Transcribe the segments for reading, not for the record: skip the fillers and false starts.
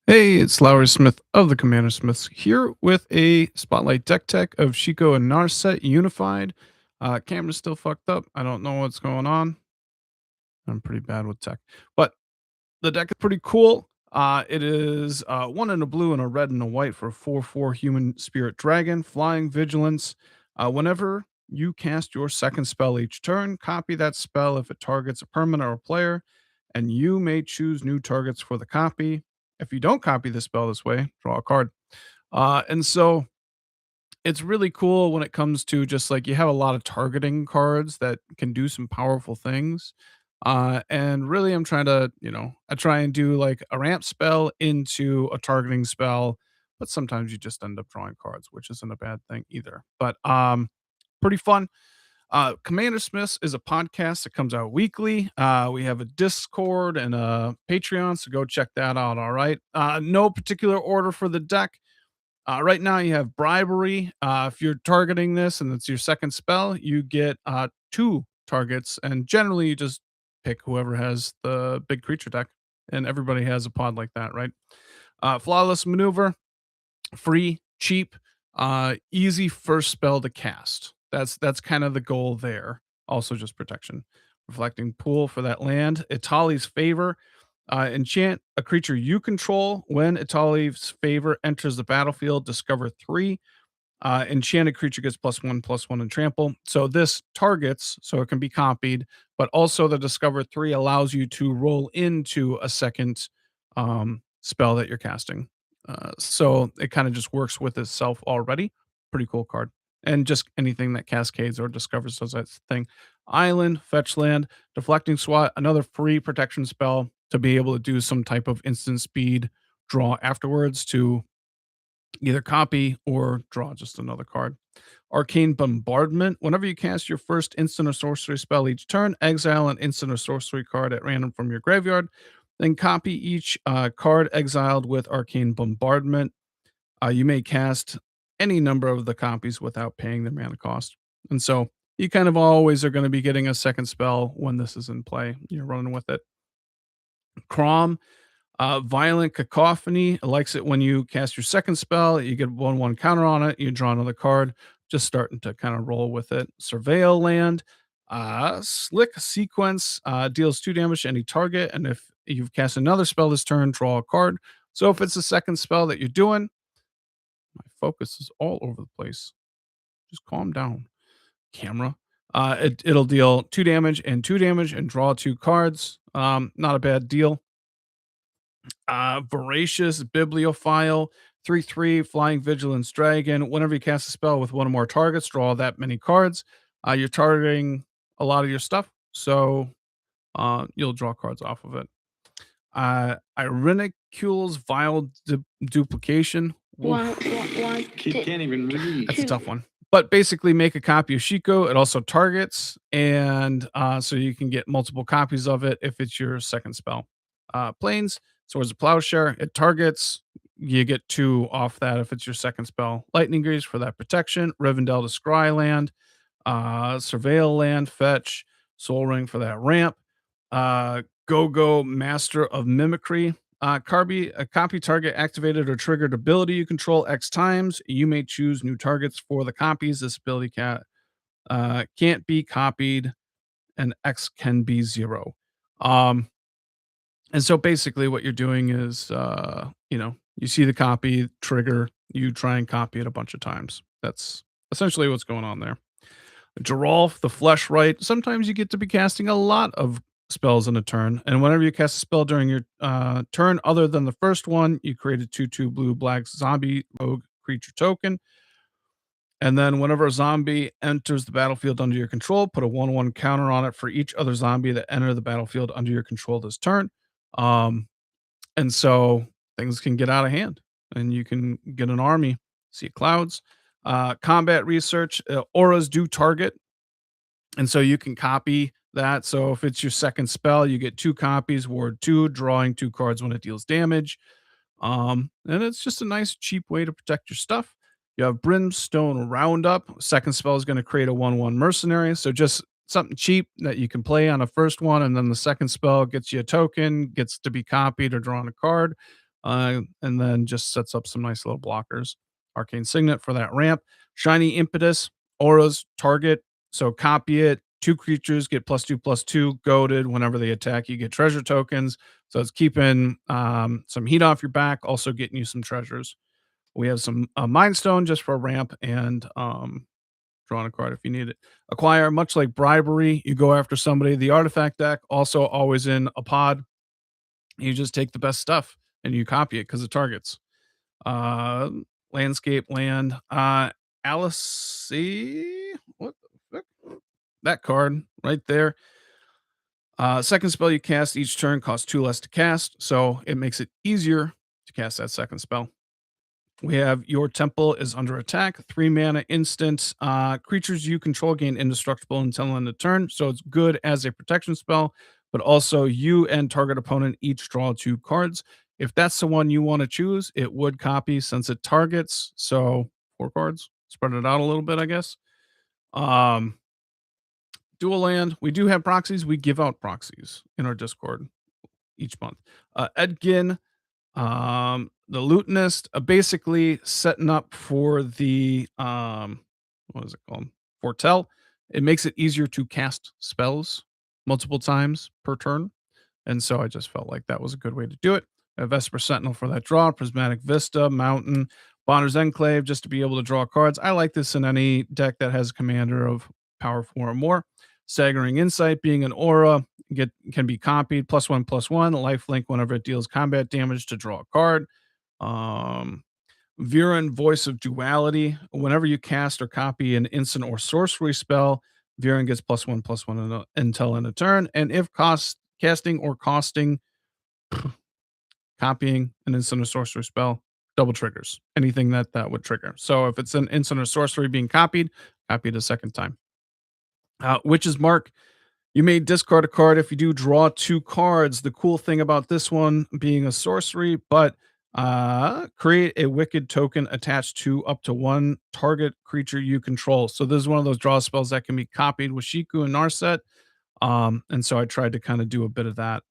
Hey, it's Lowery Smith of the CommanderSmiths here with a spotlight deck tech of Hiko Narset Unified. Camera's still fucked up. I don't know what's going on. I'm pretty bad with tech, but the deck is pretty cool. It is one in a blue and a red and a white for a 4/4 human spirit dragon, flying vigilance. Whenever you cast your second spell each turn, copy that spell if it targets a permanent or player, and you may choose new targets for the copy. If you don't copy the spell this way, draw a card. And so it's really cool when it comes to just like you have a lot of targeting cards that can do some powerful things. And really, I'm trying to, I try and do like a ramp spell into a targeting spell, but sometimes you just end up drawing cards, which isn't a bad thing either. But pretty fun. Commander Smiths is a podcast that comes out weekly. We have a Discord and a Patreon, so go check that out. All right. No particular order for the deck. Right now, you have bribery. If you're targeting this and it's your second spell, you get two targets, and generally, you just pick whoever has the big creature deck, and everybody has a pod like that, right? Flawless maneuver, free, cheap, easy first spell to cast. That's kind of the goal there. Also, just protection. Reflecting pool for that land. Itali's favor. Enchant a creature you control. When Itali's favor enters the battlefield, discover three. Enchanted creature gets +1/+1 and trample. So this targets, so it can be copied, but also the discover three allows you to roll into a second spell that you're casting. So it kind of just works with itself already. Pretty cool card. And just anything that cascades or discovers does that thing. Island, fetch land, deflecting swat, another free protection spell to be able to do some type of instant speed draw afterwards to either copy or draw just another card. Arcane Bombardment. Whenever you cast your first instant or sorcery spell each turn, exile an instant or sorcery card at random from your graveyard. Then copy each card exiled with Arcane Bombardment. You may cast any number of the copies without paying the mana cost. And so you kind of always are going to be getting a second spell when this is in play. You're running with it. Crom, Violent Cacophony likes it when you cast your second spell, you get 1/1 counter on it, you draw another card, just starting to kind of roll with it. Surveil Land, Slick Sequence deals 2 damage to any target, and if you've cast another spell this turn, draw a card. So if it's the second spell that you're doing, my focus is all over the place. Just calm down, camera. It'll deal 2 damage and 2 damage and draw 2 cards. Not a bad deal. Voracious Bibliophile, 3/3 Flying Vigilance Dragon. Whenever you cast a spell with one or more targets, draw that many cards. You're targeting a lot of your stuff, so you'll draw cards off of it. Irenicule's Vile Duplication. One, Oof, one, Kid can't even read. that's a tough one. But basically, make a copy of Shiko. It also targets, and so you can get multiple copies of it if it's your second spell. Planes, Swords of Plowshare, it targets. You get 2 off that if it's your second spell. Lightning Greaves for that protection. Rivendell to Scry land. Surveil land, fetch. Soul Ring for that ramp. Go Master of Mimicry. A copy target activated or triggered ability you control X times. You may choose new targets for the copies. This ability can't be copied, and X can be 0. And so basically, what you're doing is, you see the copy trigger, you try and copy it a bunch of times. That's essentially what's going on there. Geralf, the Flesh Right. Sometimes you get to be casting a lot of spells in a turn, and whenever you cast a spell during your turn, other than the first one, you create a 2/2 blue black zombie rogue creature token. And then whenever a zombie enters the battlefield under your control, put a 1/1 counter on it for each other zombie that enter the battlefield under your control this turn. Um, and so things can get out of hand, and you can get an army. See clouds. Combat research. Auras do target, and so you can copy that. So if it's your second spell, you get 2 copies, ward 2, drawing 2 cards when it deals damage. And it's just a nice, cheap way to protect your stuff. You have Brimstone Roundup. Second spell is going to create a 1/1 mercenary. So just something cheap that you can play on a first one, and then the second spell gets you a token, gets to be copied or drawn a card. and then just sets up some nice little blockers. Arcane Signet for that ramp. Shiny Impetus, auras, target. So copy it. Two creatures get +2/+2 goaded. Whenever they attack, you get treasure tokens. So it's keeping some heat off your back, also getting you some treasures. We have some Mind Stone just for ramp and drawing a card if you need it. Acquire, much like bribery, you go after somebody. The artifact deck, also always in a pod. You just take the best stuff and you copy it because it targets. Uh, Landscape land. Alice, what the fuck? That card right there. Second spell you cast each turn costs 2 less to cast, so it makes it easier to cast that second spell. We have Your Temple is under attack, 3 mana instant. Creatures you control gain indestructible until end of turn, so it's good as a protection spell, but also you and target opponent each draw 2 cards. If that's the one you want to choose, it would copy since it targets, so 4 cards. Spread it out a little bit, I guess. Um, Dual land. We do have proxies. We give out proxies in our Discord each month. Edgin, the Lutenist, basically setting up for the what is it called? Foretell. It makes it easier to cast spells multiple times per turn. And so I just felt like that was a good way to do it. A Vesper Sentinel for that draw, Prismatic Vista, Mountain, Bonner's Enclave, just to be able to draw cards. I like this in any deck that has a commander of power 4 or more. Staggering Insight, being an aura, can be copied, +1/+1, lifelink whenever it deals combat damage to draw a card. Um, Viren, Voice of Duality. Whenever you cast or copy an instant or sorcery spell, Viren gets +1/+1 until end of turn. And if casting or costing, copying an instant or sorcery spell, double triggers anything that would trigger. So if it's an instant or sorcery being copied, copy it a second time. Witch's Mark. You may discard a card if you do draw 2 cards. The cool thing about this one being a sorcery, but create a wicked token attached to up to 1 target creature you control. So this is one of those draw spells that can be copied with Hiko Narset. And so I tried to kind of do a bit of that.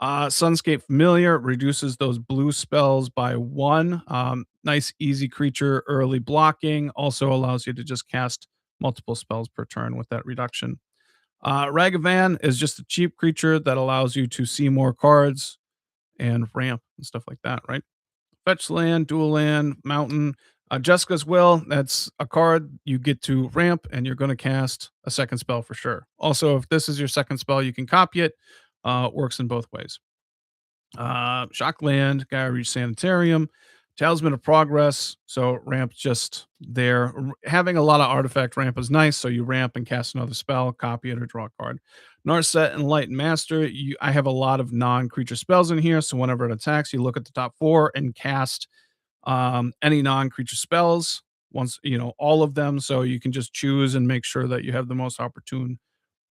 Sunscape Familiar reduces those blue spells by 1. Nice, easy creature, early blocking. Also allows you to just cast multiple spells per turn with that reduction. Ragavan is just a cheap creature that allows you to see more cards and ramp and stuff like that, right? Fetch land, dual land, mountain. Jessica's Will, that's a card you get to ramp and you're going to cast a second spell for sure. Also, if this is your second spell, you can copy it. Works in both ways. Shockland, Gaia Reach Sanitarium, Talisman of Progress. So ramp just there. Having a lot of artifact ramp is nice. So you ramp and cast another spell, copy it, or draw a card. Narset and Light Master. I have a lot of non-creature spells in here. So whenever it attacks, you look at the top 4 and cast any non-creature spells. Once all of them. So you can just choose and make sure that you have the most opportune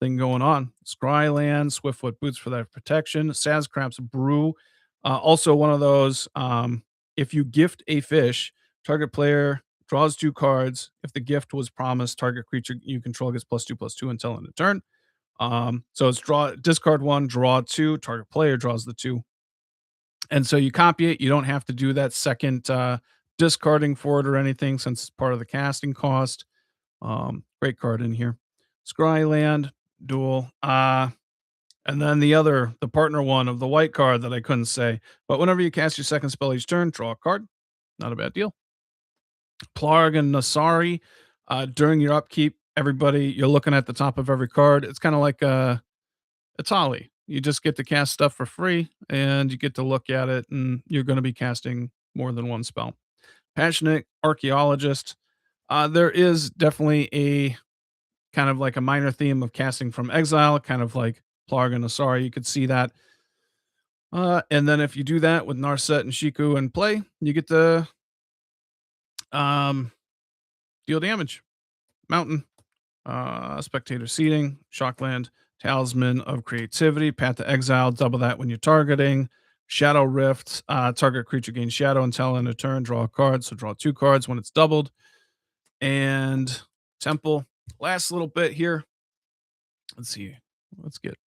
thing going on. Scryland, Swiftfoot Boots for that protection. Sazcraft's Brew. Also one of those, if you gift a fish, target player draws 2 cards. If the gift was promised, target creature you control gets +2/+2 until end of turn. So it's discard 1, draw 2, target player draws the 2. And so you copy it. You don't have to do that second discarding for it or anything since it's part of the casting cost. Great card in here. Scryland, dual. And then the partner one of the white card that I couldn't say. But whenever you cast your second spell each turn, draw a card. Not a bad deal. Plarg and Nasari. During your upkeep, you're looking at the top of every card. It's kind of like it's Ollie. You just get to cast stuff for free and you get to look at it, and you're going to be casting more than one spell. Passionate Archaeologist. There is definitely a kind of like a minor theme of casting from exile, kind of like Plarg and Asari. You could see that. And then if you do that with Narset and Shiku in play, you get to deal damage. Mountain, Spectator Seating, Shockland, Talisman of Creativity, Path to Exile, double that when you're targeting. Shadow Rift, target creature gains shadow until end of turn, draw a card, so draw 2 cards when it's doubled. And Temple, last little bit here. Let's see. Let's get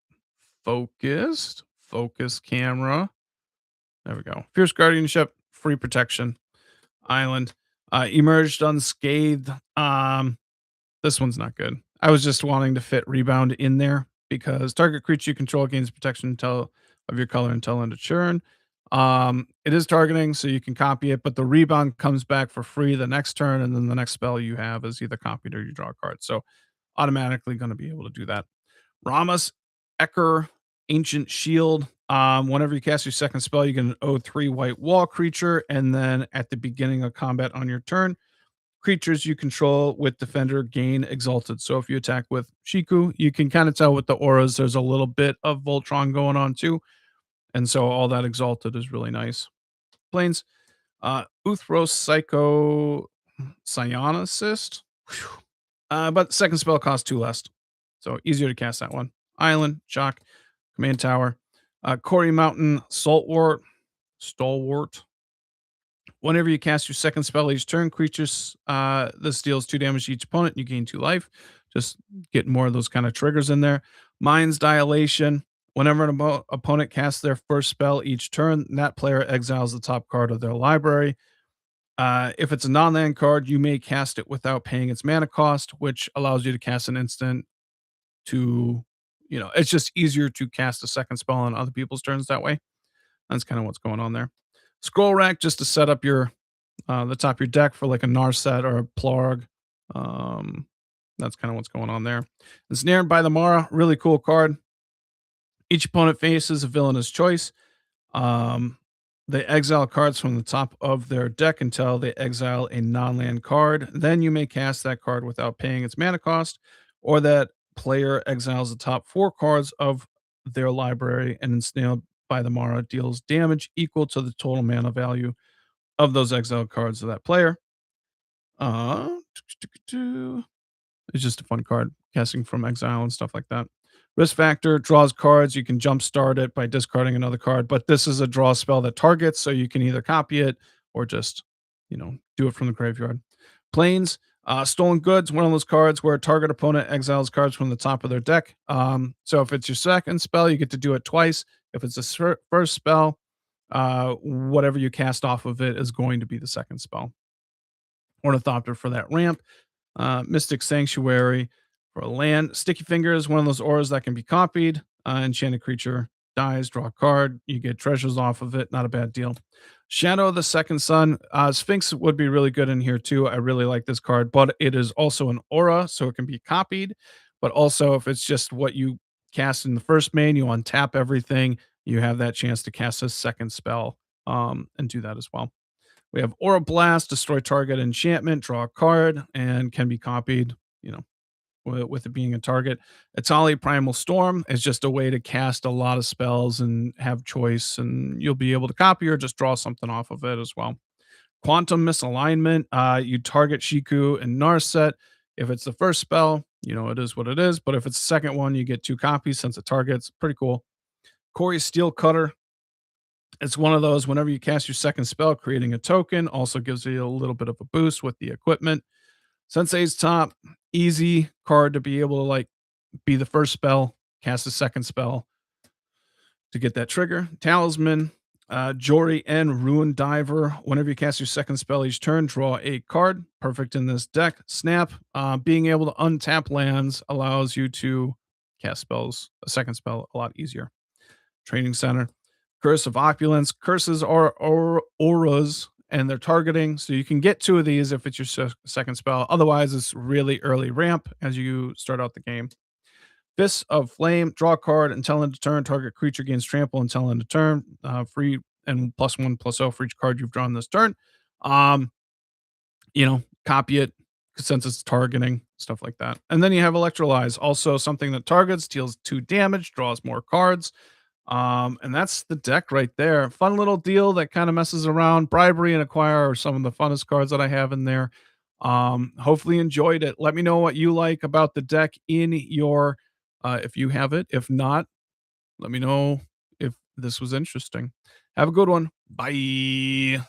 focused. Focus camera. There we go. Fierce guardianship, free protection, island, emerged unscathed. This one's not good. I was just wanting to fit rebound in there because target creature you control gains protection until of your color until end of turn. It is targeting, so you can copy it, but the rebound comes back for free the next turn, and then the next spell you have is either copied or you draw a card. So automatically going to be able to do that. Ramus, Ecker, Ancient Shield. Whenever you cast your second spell, you get an O3 white wall creature, and then at the beginning of combat on your turn, creatures you control with Defender gain Exalted. So if you attack with Shiku, you can kind of tell with the auras, there's a little bit of Voltron going on too. And so all that Exalted is really nice. Planes, Uthros Psycho Psionicist. But second spell costs 2 less. So easier to cast that one. Island, Shock, Command Tower, Quarry Mountain, Stalwart. Whenever you cast your second spell each turn, creatures, this deals 2 damage to each opponent. You gain 2 life. Just get more of those kind of triggers in there. Mind's Dilation. Whenever an opponent casts their first spell each turn, that player exiles the top card of their library. If it's a non-land card, you may cast it without paying its mana cost, which allows you to cast an instant to, it's just easier to cast a second spell on other people's turns that way. That's kind of what's going on there. Scroll Rack, just to set up your the top of your deck for like a Narset or a Plarg. That's kind of what's going on there. Ensnared by the Mara, really cool card. Each opponent faces a villainous choice. They exile cards from the top of their deck until they exile a non-land card. Then you may cast that card without paying its mana cost, or that player exiles the top 4 cards of their library, and ensnared by the Mara deals damage equal to the total mana value of those exiled cards of that player. Uh, it's just a fun card, casting from exile and stuff like that. Risk factor draws cards. You can jumpstart it by discarding another card, but this is a draw spell that targets, so you can either copy it or just, do it from the graveyard. Planes, Stolen Goods, one of those cards where a target opponent exiles cards from the top of their deck. So if it's your second spell, you get to do it twice. If it's a first spell, whatever you cast off of it is going to be the second spell. Ornithopter for that ramp. Mystic Sanctuary for a land. Sticky Fingers, one of those auras that can be copied. Enchanted creature dies, draw a card. You get treasures off of it. Not a bad deal. Shadow of the Second Sun. Sphinx would be really good in here too. I really like this card, but it is also an aura, so it can be copied. But also, if it's just what you cast in the first main, you untap everything. You have that chance to cast a second spell and do that as well. We have Aura Blast, destroy target enchantment, draw a card, and can be copied, with it being a target. Atali Primal Storm is just a way to cast a lot of spells and have choice, and you'll be able to copy or just draw something off of it as well. Quantum Misalignment, you target Shiku and Narset. If it's the first spell, it is what it is, but if it's the second one, you get 2 copies since it targets. Pretty cool. Corey Steel Cutter, it's one of those whenever you cast your second spell, creating a token also gives you a little bit of a boost with the equipment. Sensei's Top, easy card to be able to be the first spell, cast a second spell to get that trigger. Talisman, Jory and Ruin Diver. Whenever you cast your second spell each turn, draw a card. Perfect in this deck. Snap, being able to untap lands allows you to cast spells, a second spell, a lot easier. Training Center, Curse of Opulence. Curses are auras, and they're targeting, so you can get 2 of these if it's your second spell. Otherwise, it's really early ramp as you start out the game. Fists of Flame, draw a card until end of turn. Target creature gains trample until end of turn. Free and +1/+0 for each card you've drawn this turn. Copy it since it's targeting, stuff like that. And then you have Electrolyze, also something that targets, deals 2 damage, draws more cards. And that's the deck right there. Fun little deal that kind of messes around. Bribery and Acquire are some of the funnest cards that I have in there. Hopefully enjoyed it. Let me know what you like about the deck in your if you have it. If not, let me know if this was interesting. Have a good one. Bye.